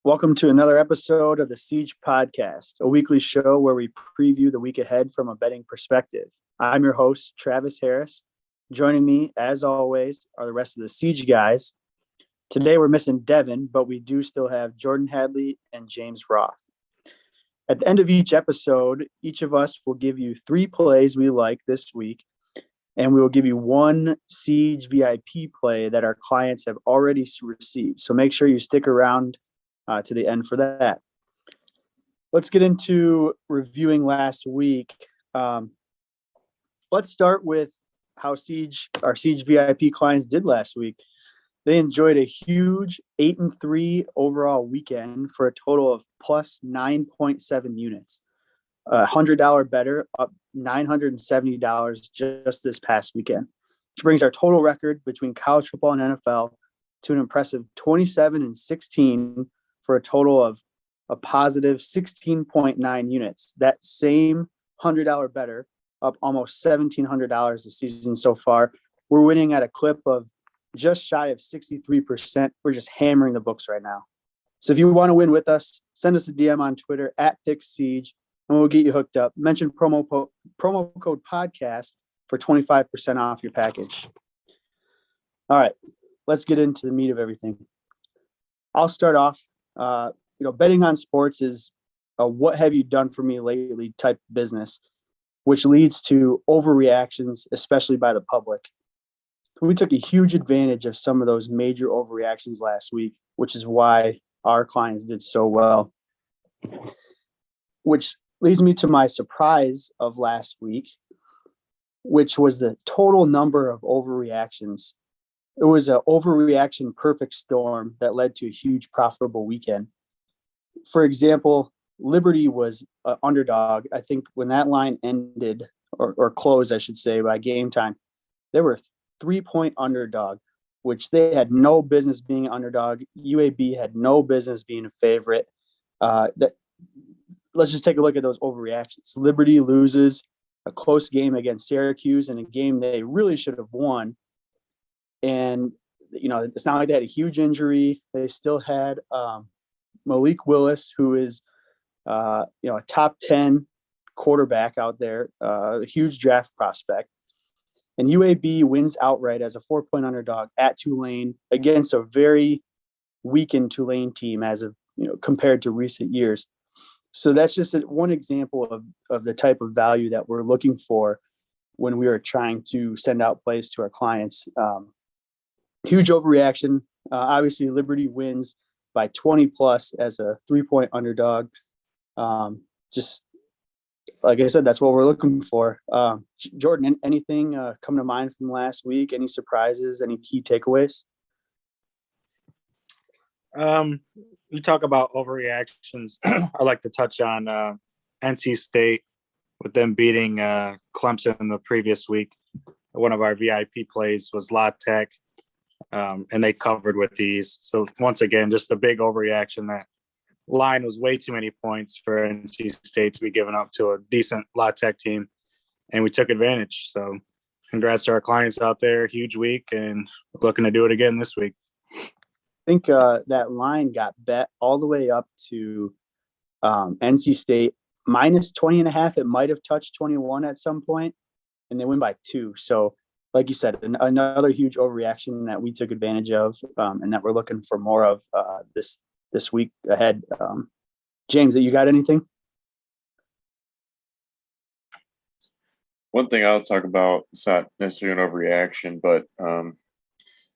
Welcome to another episode of the Siege Podcast, a weekly show where we preview the week ahead from a betting perspective. I'm your host, Travis Harris. Joining me, as always, are the rest of the Siege guys. Today we're missing Devin, but we do still have Jordan Hadley and James Roth. At the end of each episode, each of us will give you 3 plays we like this week, and we will give you 1 Siege VIP play that our clients have already received. So make sure you stick around to the end for that. Let's get into reviewing last week. Let's start with how our Siege VIP clients did last week. They enjoyed a huge 8-3 overall weekend for a total of plus 9.7 units. $100 better, up $970 just this past weekend, which brings our total record between college football and NFL to an impressive 27-16 for a total of a positive 16.9 units. That same $100 better, up almost $1,700 this season so far. We're winning at a clip of just shy of 63%. We're just hammering the books right now. So if you want to win with us, send us a DM on Twitter at PickSiege, and we'll get you hooked up. Mention promo code podcast for 25% off your package. All right, let's get into the meat of everything. I'll start off. Betting on sports is a what have you done for me lately type business, which leads to overreactions, especially by the public. We took a huge advantage of some of those major overreactions last week, which is why our clients did so well. Which leads me to my surprise of last week, which was the total number of overreactions. It was an overreaction perfect storm that led to a huge profitable weekend. For example, Liberty was an underdog. I think when that line ended or closed, I should say, by game time, they were 3-point underdog, which they had no business being underdog. UAB had no business being a favorite. Let's just take a look at those overreactions. Liberty loses a close game against Syracuse in a game they really should have won. And, it's not like they had a huge injury. They still had Malik Willis, who is, a top 10 quarterback out there, a huge draft prospect. And UAB wins outright as a 4-point underdog at Tulane against a very weakened Tulane team compared to recent years. So that's just one example of the type of value that we're looking for when we are trying to send out plays to our clients. Huge overreaction. Obviously, Liberty wins by 20 plus as a 3-point underdog. Just like I said, that's what we're looking for. Jordan, anything come to mind from last week? Any surprises? Any key takeaways? You talk about overreactions. I like to touch on NC State with them beating Clemson in the previous week. One of our VIP plays was La Tech. And they covered with these. So once again, just a big overreaction. That line was way too many points for NC State to be given up to a decent La Tech team, and we took advantage. So congrats to our clients out there. Huge week, and looking to do it again this week. I think that line got bet all the way up to NC State minus 20.5. It might have touched 21 at some point, and they win by 2. So like you said, another huge overreaction that we took advantage of, and that we're looking for more of this week ahead. James, you got anything? One thing I'll talk about, it's not necessarily an overreaction, but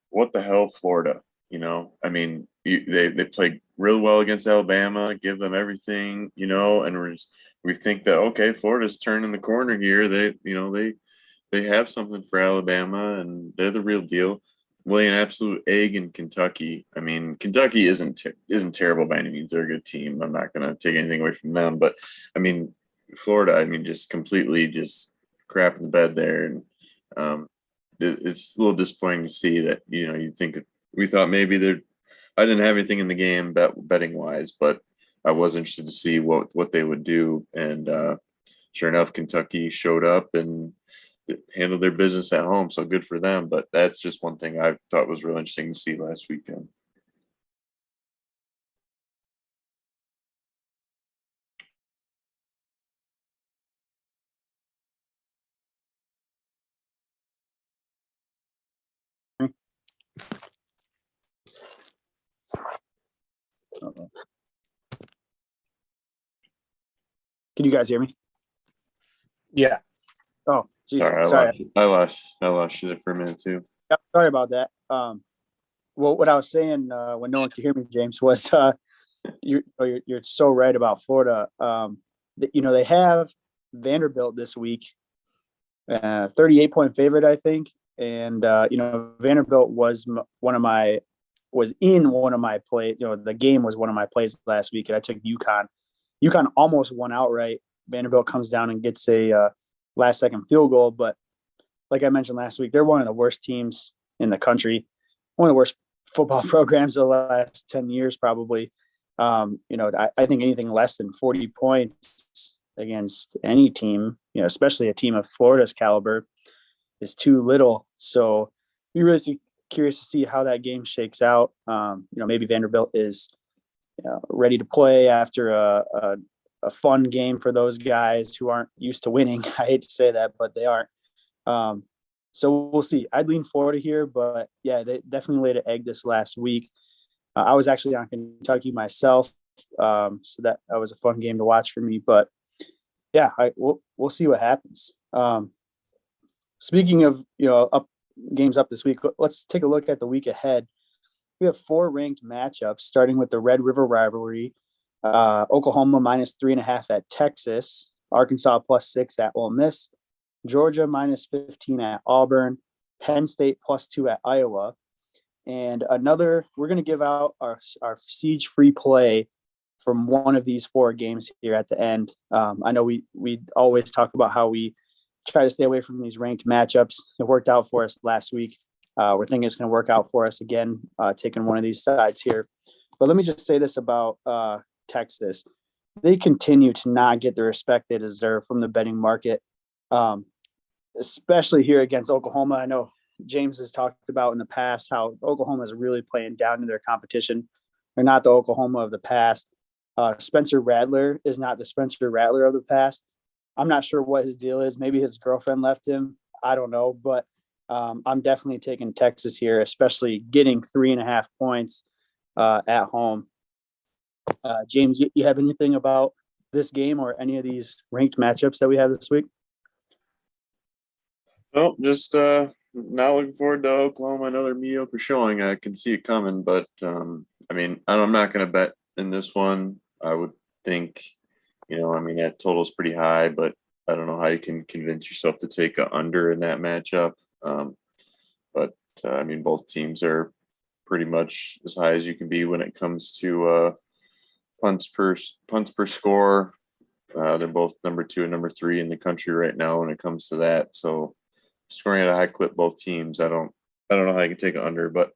what the hell, Florida? They played real well against Alabama, give them everything, and we think that, okay, Florida's turning the corner here. They have something for Alabama, and they're the real deal. Lay an absolute egg in Kentucky. I mean, Kentucky isn't terrible by any means. They're a good team. I'm not going to take anything away from them. But, Florida, just completely just crap in the bed there. And it's a little disappointing to see that, you think we thought maybe I didn't have anything in the game betting-wise, but I was interested to see what they would do. And sure enough, Kentucky showed up and handled their business at home, so good for them. But that's just one thing I thought was real interesting to see last weekend. Uh-oh. Can you guys hear me? Yeah. Oh, geez, Sorry, sorry. I lost you there for a minute too. Yep, sorry about that. Well, what I was saying when no one could hear me, James, was you're so right about Florida. They have Vanderbilt this week, 38-point favorite, I think, and Vanderbilt was in one of my plays. The game was one of my plays last week, and I took UConn. UConn almost won outright. Vanderbilt comes down and gets a last-second field goal, but like I mentioned last week, they're one of the worst teams in the country, one of the worst football programs of the last 10 years, probably. I think anything less than 40 points against any team, especially a team of Florida's caliber, is too little. So be really curious to see how that game shakes out. Maybe Vanderbilt is ready to play after a fun game for those guys who aren't used to winning. I hate to say that, but they aren't. So we'll see. I'd lean Florida here, but yeah, they definitely laid an egg this last week. I was actually on Kentucky myself, so that was a fun game to watch for me. But yeah, we'll see what happens. Speaking of games up this week, let's take a look at the week ahead. We have 4 ranked matchups, starting with the Red River rivalry. Oklahoma -3.5 at Texas, Arkansas +6 at Ole Miss, Georgia -15 at Auburn, Penn State +2 at Iowa. And we're going to give out our Siege free play from one of these 4 games here at the end. I know we always talk about how we try to stay away from these ranked matchups. It worked out for us last week. We're thinking it's going to work out for us again, taking one of these sides here. But let me just say this about Texas. They continue to not get the respect they deserve from the betting market, especially here against Oklahoma. I know James has talked about in the past how Oklahoma is really playing down to their competition. They're not the Oklahoma of the past. Spencer Rattler is not the Spencer Rattler of the past. I'm not sure what his deal is. Maybe his girlfriend left him. I don't know, but I'm definitely taking Texas here, especially getting 3.5 points at home. James, you have anything about this game or any of these ranked matchups that we have this week? Nope, just not looking forward to Oklahoma. Another mediocre showing. I can see it coming, but I'm not going to bet in this one. I would think, that total is pretty high, but I don't know how you can convince yourself to take a under in that matchup. Both teams are pretty much as high as you can be when it comes to punts per score. They're both number 2 and number 3 in the country right now when it comes to that. So scoring at a high clip, both teams. I don't know how you can take it under, but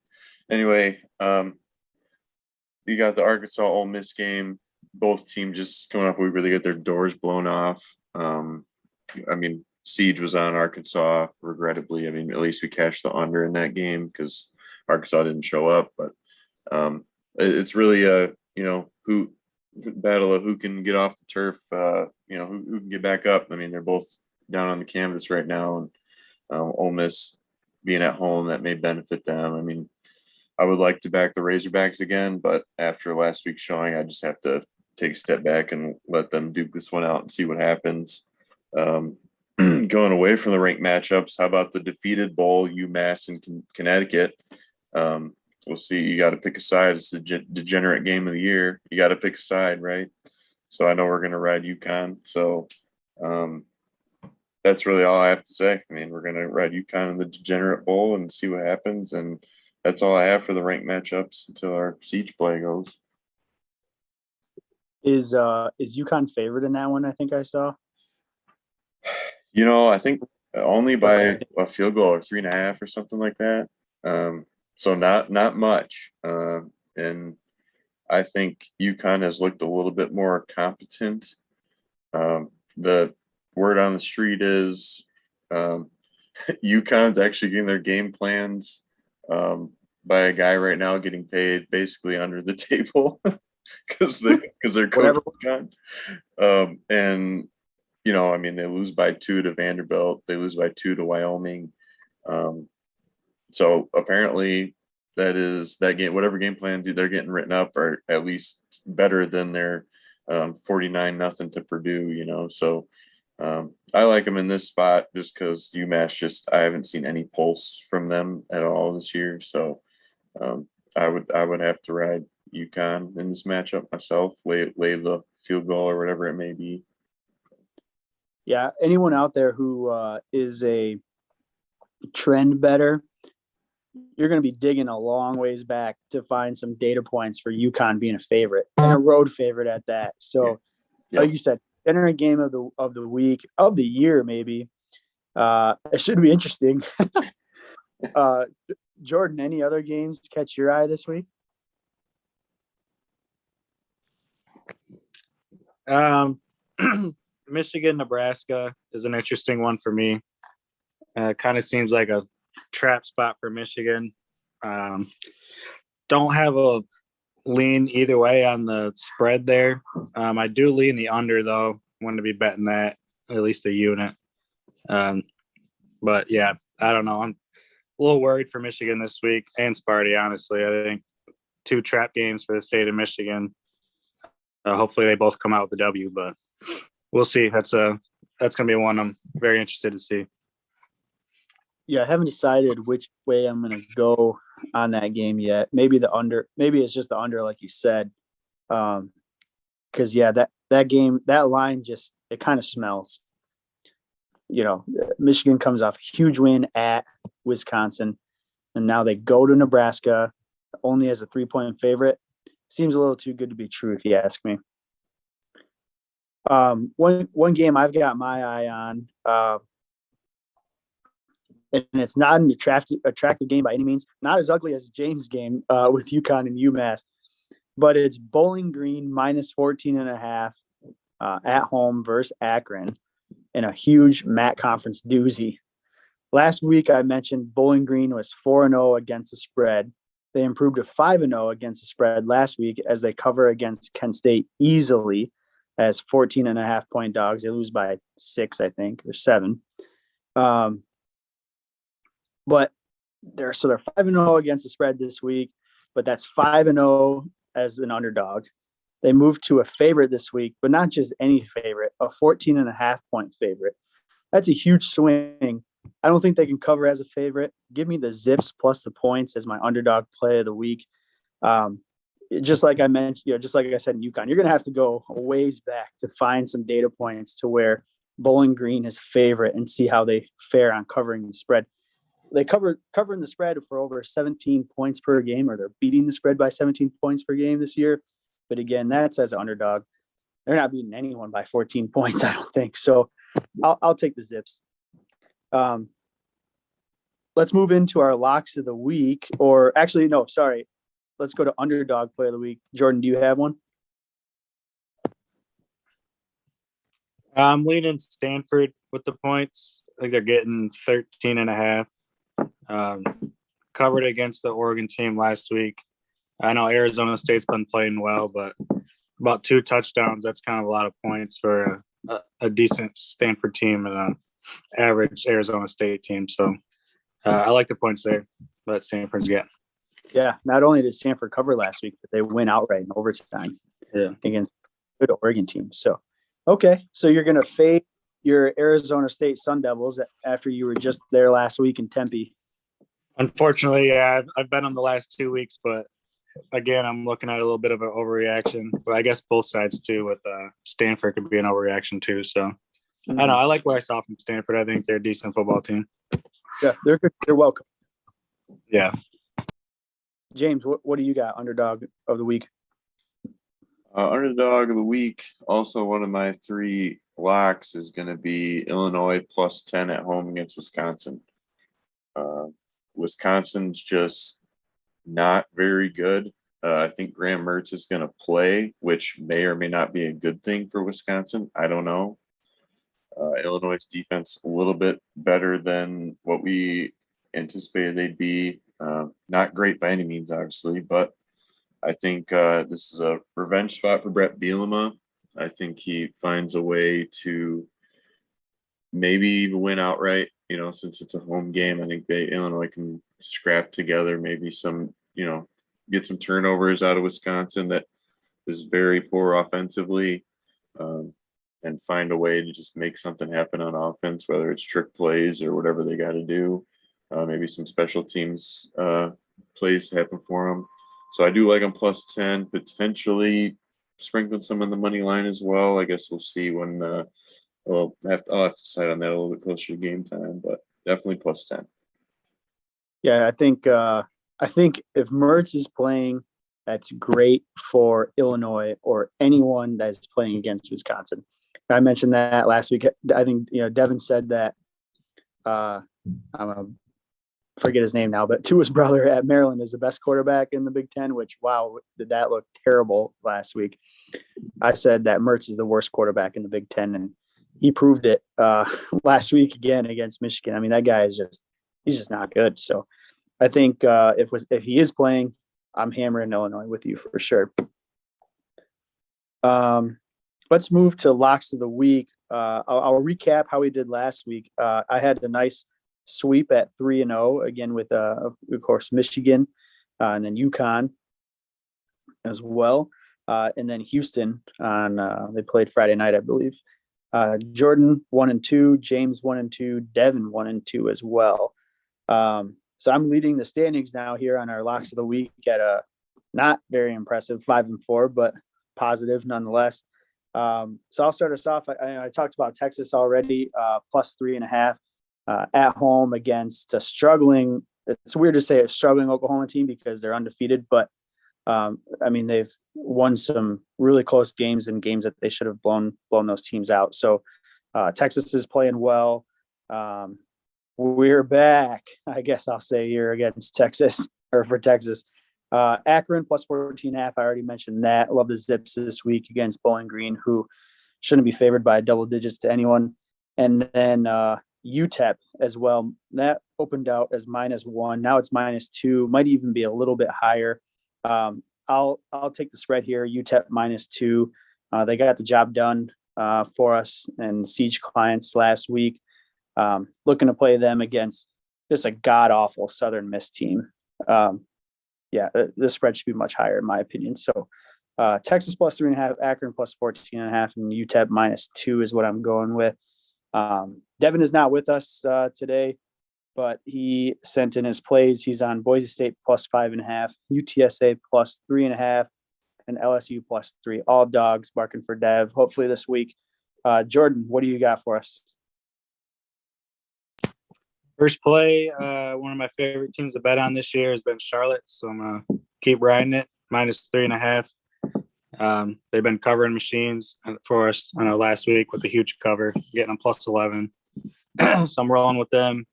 anyway, you got the Arkansas Ole Miss game. Both teams just coming up. We really get their doors blown off. Siege was on Arkansas, regrettably. At least we cashed the under in that game because Arkansas didn't show up. But it's really a who battle of who can get off the turf. Who can get back up. They're both down on the canvas right now, and Ole Miss being at home, that may benefit them. I would like to back the Razorbacks again, but after last week's showing, I just have to take a step back and let them duke this one out and see what happens. Going away from the ranked matchups, how about the defeated bowl, UMass and Connecticut? We'll see. You got to pick a side. It's the degenerate game of the year. You got to pick a side, right? So I know we're going to ride UConn. So that's really all I have to say. We're going to ride UConn in the degenerate bowl and see what happens. And that's all I have for the ranked matchups until our Siege play goes. Is UConn favored in that one? I think I saw. I think only by a field goal or 3.5 or something like that. So not much. And I think UConn has looked a little bit more competent. The word on the street is UConn's actually getting their game plans by a guy right now getting paid basically under the table because they're coach UConn. And they lose by 2 to Vanderbilt. They lose by 2 to Wyoming. So apparently that game, whatever game plans they're getting written up are at least better than their 49-0 to Purdue, you know. So I like them in this spot just because UMass I haven't seen any pulse from them at all this year. So I would have to ride UConn in this matchup myself, lay the field goal or whatever it may be. Yeah, anyone out there who is a trend better, you're going to be digging a long ways back to find some data points for UConn being a favorite and a road favorite at that. So, like you said, entering game of the week of the year, maybe it should be interesting. Jordan, any other games catch your eye this week? Michigan, Nebraska is an interesting one for me. Kind of seems like a trap spot for Michigan. Don't have a lean either way on the spread there. I do lean the under though. Want to be betting that at least a unit. But yeah, I don't know. I'm a little worried for Michigan this week and Sparty. Honestly, I think 2 trap games for the state of Michigan. Hopefully they both come out with a W, but we'll see. That's going to be one I'm very interested to see. Yeah, I haven't decided which way I'm going to go on that game yet. Maybe the under. Maybe it's just the under, like you said. Because yeah, that game, that line just it kind of smells. You know, Michigan comes off a huge win at Wisconsin, and now they go to Nebraska only as a 3-point favorite. Seems a little too good to be true, if you ask me. One game I've got my eye on, and it's not an attractive game by any means, not as ugly as James' game with UConn and UMass, but it's Bowling Green minus 14.5 at home versus Akron in a huge MAC conference doozy. Last week, I mentioned Bowling Green was 4-0 against the spread. They improved to 5-0 against the spread last week as they cover against Kent State easily as 14.5-point dogs. They lose by 6, I think, or 7. But they're 5-0 against the spread this week, but that's 5-0 as an underdog. They moved to a favorite this week, but not just any favorite, a 14.5-point favorite. That's a huge swing. I don't think they can cover as a favorite. Give me the Zips plus the points as my underdog play of the week. Just like I mentioned, just like I said in UConn, you're going to have to go a ways back to find some data points to where Bowling Green is favorite and see how they fare on covering the spread. They covering the spread for over 17 points per game, or they're beating the spread by 17 points per game this year. But again, that's as an underdog. They're not beating anyone by 14 points, I don't think. So I'll take the Zips. Let's move into our locks of the week, or actually, no, sorry. Let's go to underdog play of the week. Jordan, do you have one? I'm leaning Stanford with the points. I think they're getting 13.5. Covered against the Oregon team last week. I know Arizona State's been playing well, but about 2 touchdowns, that's kind of a lot of points for a decent Stanford team and an average Arizona State team. So I like the points there that Stanford's getting. Yeah, not only did Stanford cover last week, but they win outright in overtime against a good Oregon team. So, okay, so you're going to fade your Arizona State Sun Devils after you were just there last week in Tempe. Unfortunately, yeah, I've been on the last 2 weeks, but again, I'm looking at a little bit of an overreaction. But I guess both sides too. With Stanford could be an overreaction too. So I don't know. I like what I saw from Stanford. I think they're a decent football team. Yeah, they're welcome. Yeah. James, what do you got? Underdog of the week. Underdog of the week. Also, one of my 3 locks is going to be Illinois plus 10 at home against Wisconsin. Wisconsin's just not very good. I think Graham Mertz is going to play, which may or may not be a good thing for Wisconsin. I don't know. Illinois' defense a little bit better than what we anticipated they'd be. Not great by any means, obviously, but I think this is a revenge spot for Brett Bielema. I think he finds a way to maybe even win outright. Since it's a home game, I think Illinois can scrap together maybe some get some turnovers out of Wisconsin that is very poor offensively, and find a way to just make something happen on offense, whether it's trick plays or whatever they got to do. Maybe some special teams plays happen for them. So I do like them plus 10, potentially sprinkling some on the money line as well. I guess we'll see when I'll have to decide on that a little bit closer to game time, but definitely plus 10. Yeah, I think if Mertz is playing, that's great for Illinois or anyone that's playing against Wisconsin. I mentioned that last week. I think Devin said that. I'm gonna forget his name now, but Tua's brother at Maryland is the best quarterback in the Big Ten. Which, wow, did that look terrible last week? I said that Mertz is the worst quarterback in the Big Ten, and he proved it last week again against Michigan. I mean, that guy is he's just not good. So I think if he is playing, I'm hammering Illinois with you for sure. Let's move to locks of the week. I'll recap how we did last week. I had a nice sweep at 3-0 again with, of course, Michigan, and then UConn as well, and then Houston on. They played Friday night, I believe. Jordan 1-2, James 1-2, Devin 1-2 as well. So I'm leading the standings now here on our locks of the week at a not very impressive 5-4, but positive nonetheless. So I'll start us off. I talked about Texas already, plus 3.5 at home against a struggling. It's weird to say a struggling Oklahoma team because they're undefeated, but I mean, they've won some really close games and games that they should have blown those teams out. So Texas is playing well. We're back, I guess I'll say, here against Texas or for Texas. Akron plus 14.5. I already mentioned that. I love the Zips this week against Bowling Green, who shouldn't be favored by double digits to anyone. And then UTEP as well. That opened out as -1. Now it's -2. Might even be a little bit higher. I'll take the spread here. UTEP -2. They got the job done for us and Siege clients last week. Looking to play them against just a god awful Southern Miss team. Yeah, the spread should be much higher in my opinion. So Texas plus 3.5, Akron plus 14.5, and UTEP -2 is what I'm going with. Devin is not with us today, but he sent in his plays. He's on Boise State plus 5.5, UTSA plus 3.5, and LSU plus 3. All dogs barking for Dev. Hopefully this week. Jordan, what do you got for us? First play, one of my favorite teams to bet on this year has been Charlotte, so I'm going to keep riding it, -3.5. They've been covering machines for us last week with a huge cover, getting them plus 11. So I'm rolling with them.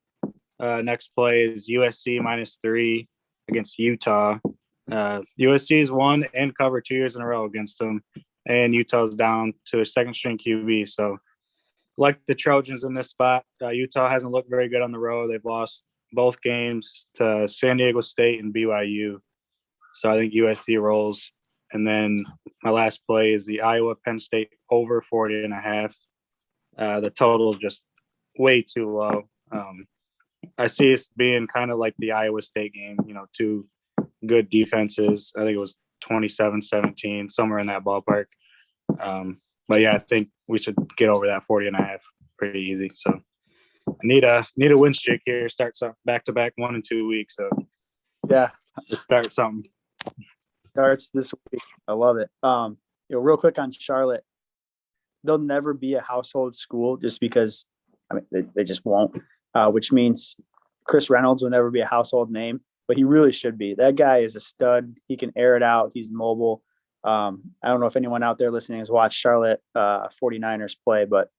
Next play is USC -3 against Utah. USC's won and covered 2 years in a row against them, and Utah's down to a second-string QB, so like the Trojans in this spot. Utah hasn't looked very good on the road. They've lost both games to San Diego State and BYU. So I think USC rolls. And then my last play is the Iowa-Penn State over 40.5. The total is just way too low. I see it being kind of like the Iowa State game, two good defenses. I think it was 27-17, somewhere in that ballpark. But yeah, I think we should get over that 40.5 pretty easy. So I need a win streak here. Start some back-to-back 1 and 2 weeks. So Yeah, let's start something. Starts this week. I love it. Real quick on Charlotte, they'll never be a household school just because they just won't. Which means Chris Reynolds will never be a household name, but he really should be. That guy is a stud. He can air it out. He's mobile. I don't know if anyone out there listening has watched Charlotte 49ers play, but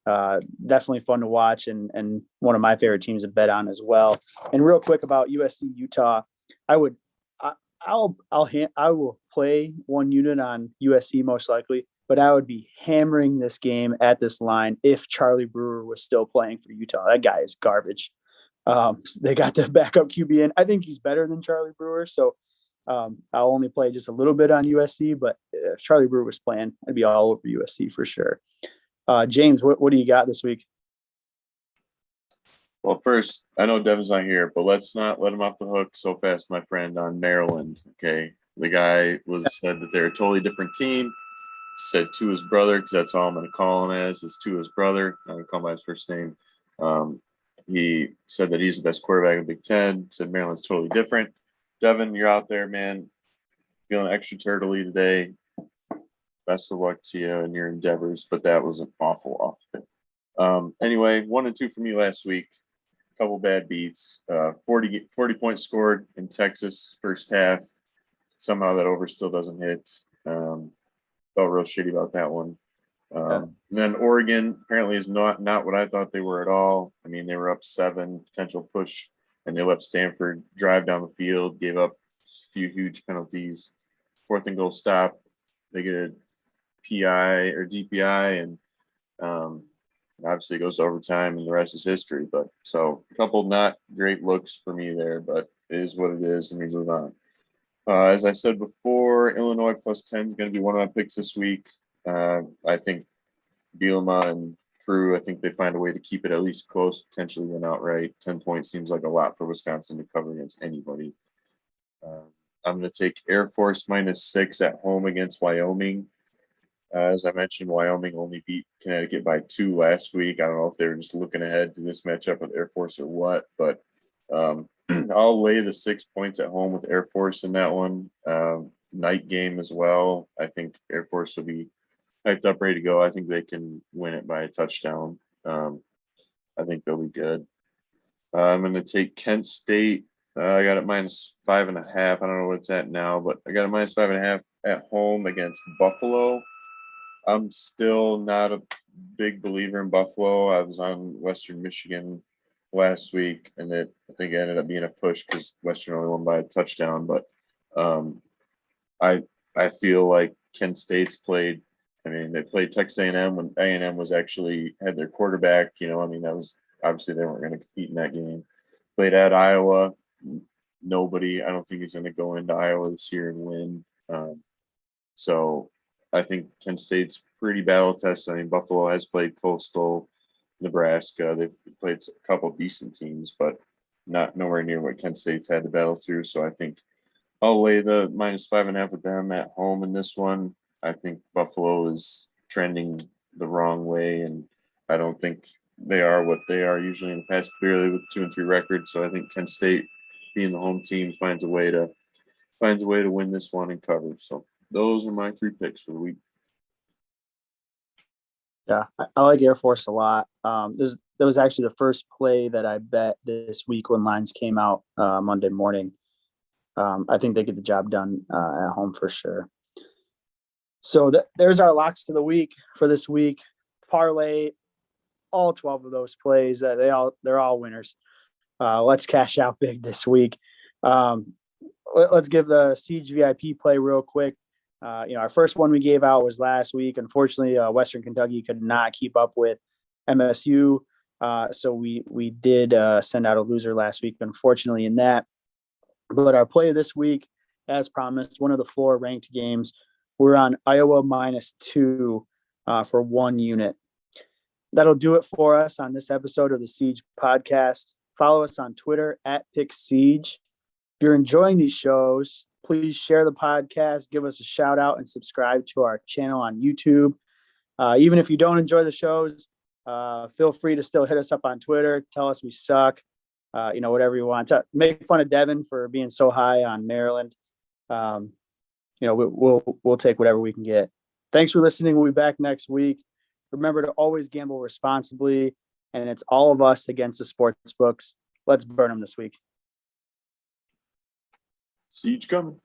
definitely fun to watch and one of my favorite teams to bet on as well. And real quick about USC Utah, I will play one unit on USC most likely, but I would be hammering this game at this line if Charlie Brewer was still playing for Utah. That guy is garbage. They got the backup QB in. I think he's better than Charlie Brewer, so I'll only play just a little bit on USC, but if Charlie Brewer was playing, I'd be all over USC for sure. James, what do you got this week? Well, first, I know Devin's not here, but let's not let him off the hook so fast, my friend, on Maryland. Okay. The guy said that they're a totally different team. Said to his brother, because that's all I'm going to call him as, is to his brother. I'm going to call him by his first name. He said that he's the best quarterback in the Big Ten. Said Maryland's totally different. Devin, you're out there, man. Feeling extra turtley today. Best of luck to you in your endeavors, but that was an awful fit. Anyway, 1-2 from you last week. Couple bad beats. 40 points scored in Texas first half. Somehow that over still doesn't hit. Felt real shitty about that one. And then Oregon apparently is not what I thought they were at all. I mean, they were up 7, potential push, and they let Stanford drive down the field, gave up a few huge penalties. 4th and goal stop. They get a PI or DPI, and obviously it goes to overtime, and the rest is history. But so a couple not great looks for me there, but it is what it is, and we move on. As I said before, Illinois plus 10 is going to be one of my picks this week. I think Bielema and crew, I think they find a way to keep it at least close, potentially win outright. 10 points seems like a lot for Wisconsin to cover against anybody. I'm going to take Air Force -6 at home against Wyoming. As I mentioned, Wyoming only beat Connecticut by 2 last week. I don't know if they were just looking ahead to this matchup with Air Force or what, but I'll lay the 6 points at home with Air Force in that one. Night game as well. I think Air Force will be hyped up, ready to go. I think they can win it by a touchdown. I think they'll be good. I'm going to take Kent State. I got it -5.5. I don't know what it's at now, but I got it -5.5 at home against Buffalo. I'm still not a big believer in Buffalo. I was on Western Michigan last week, and I think it ended up being a push because Western only won by a touchdown. But I feel like Kent State's played. I mean, they played Texas A&M when A&M was actually had their quarterback. You know, I mean, that was obviously they weren't going to compete in that game. Played at Iowa. Nobody, I don't think is going to go into Iowa this year and win. So I think Kent State's pretty battle tested. I mean, Buffalo has played Coastal, Nebraska. They've played a couple of decent teams, but not nowhere near what Kent State's had to battle through. So I think I'll lay the -5.5 with them at home in this one. I think Buffalo is trending the wrong way, and I don't think they are what they are usually in the past, clearly with 2-3 records. So I think Kent State, being the home team, finds a way to win this one and cover. So those are my 3 picks for the week. Yeah, I like Air Force a lot. That was actually the first play that I bet this week when lines came out Monday morning. I think they get the job done at home for sure. So there's our locks to the week for this week. Parlay all 12 of those plays. They're all winners. Let's cash out big this week. Let's give the Siege VIP play real quick. Our first one we gave out was last week. Unfortunately, Western Kentucky could not keep up with MSU. So we did send out a loser last week, unfortunately, in that. But our play this week, as promised, one of the 4 ranked games, we're on Iowa -2 for 1 unit. That'll do it for us on this episode of the Siege podcast. Follow us on Twitter @PickSiege. If you're enjoying these shows, please share the podcast, give us a shout out, and subscribe to our channel on YouTube. Even if you don't enjoy the shows, feel free to still hit us up on Twitter. Tell us we suck. Whatever you want. Make fun of Devin for being so high on Maryland. We'll take whatever we can get. Thanks for listening. We'll be back next week. Remember to always gamble responsibly, and it's all of us against the sports books. Let's burn them this week. Siege coming.